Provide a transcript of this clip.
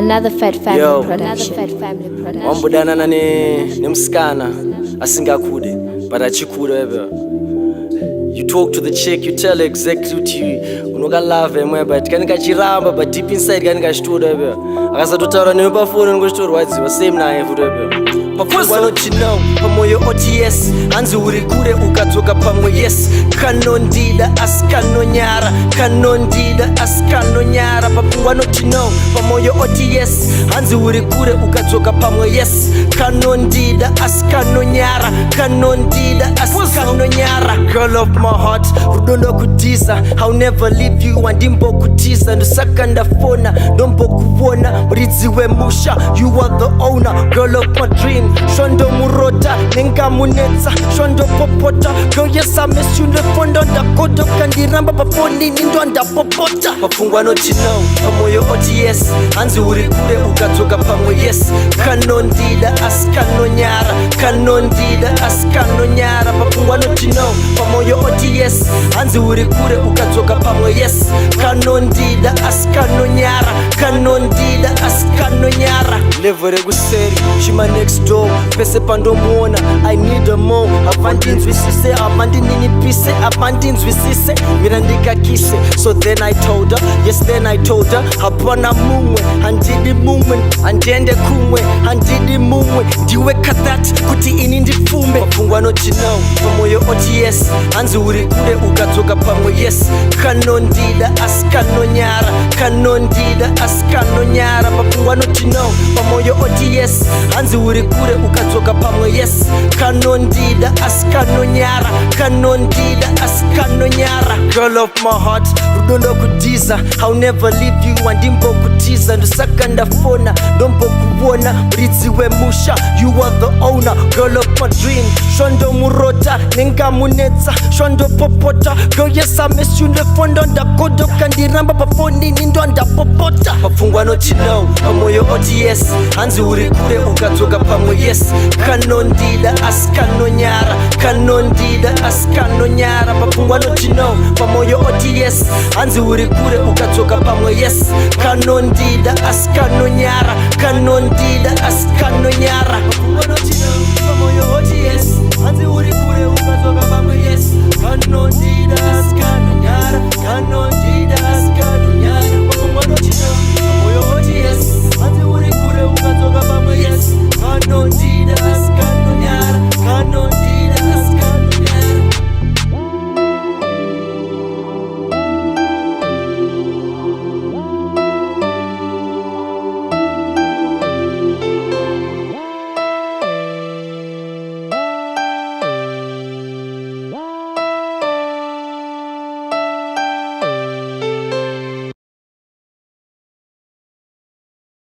Another Fat Family production. Wambudana na nemskana asingakude but achikude. You talk to the chick, you tell her exactly what you unoka love emwe but kanika chiramba but deep inside kanika shtuda be. Akasatotaura newe pafoni ngoshtori wadziwa same naye futi be. Pafuwa nochino pamoyo OTS hanzi uri kure ukadzoka pamwe yes kanondida asikanonyara kanondida asikanonyara papungwa nochino pamoyo OTS hanzi uri kure ukadzoka pamwe yes kanondida asikanonyara kanondida asikanonyara. Girl of my heart rudondo kutiza I'll never leave you andimbo kutiza ndosaka ndafona ndombo kuona ridziwe musha you are the owner girl of my dream shondo murota nengamunetsa shondo popota girl yes I miss you nefondo ndakoto kandiramba pafoni nindo ndapopota papungwa nochino pamoyo OTS hanzi uri kure ukadzoka pamwe yes kanondida asikanonyara kanondida asikanonyara papungwa nochino pamoyo OTS hanzi uri kure ukadzoka pamwe yes kanondida asikanonyara kanondida asikanonyara level rekuseri shima next door pese pandomuona I need a more avandinzwisise avandinipise avandinzwisise mirandikakise. So then I told her yes then I told her hapana mumwe handidi mumwe andiende kumwe handidi mumwe ndiweka that kuti ini ndifumbe papungwa nochino pamoyo OTS hanzi uri kure ukadzoka pamwe yes kanondida asikanonyara kanondida asikanonyara papungwa nochino pamoyo OTS hanzi uri kure ukadzoka pamwe yes kanondida asikanonyara kanondida asikanonyara. Girl of my heart rudondo kutiza I'll never leave you andimbo kutiza ndosaka ndafona ndombo kuona ridziwe musha you are the owner girl of my dream shondo murota nengamunetsa shondo popota girl yes I miss you nefondo ndakodo kandiramba pafoni nindo ndapopota papungwa nochino pamoyo OTS hanzi uri kure ukadzoka pamwe yes kanondida asikanonyara kanondida asikanonyara papungwa nochino pamoyo OTS hanzi uri kure ukadzoka pamwe yes kanondida asikanonyara kanondida asikanonyara papungwa nochino pamoyo OTS hanzi uri kure ukadzoka pamwe yes kanondida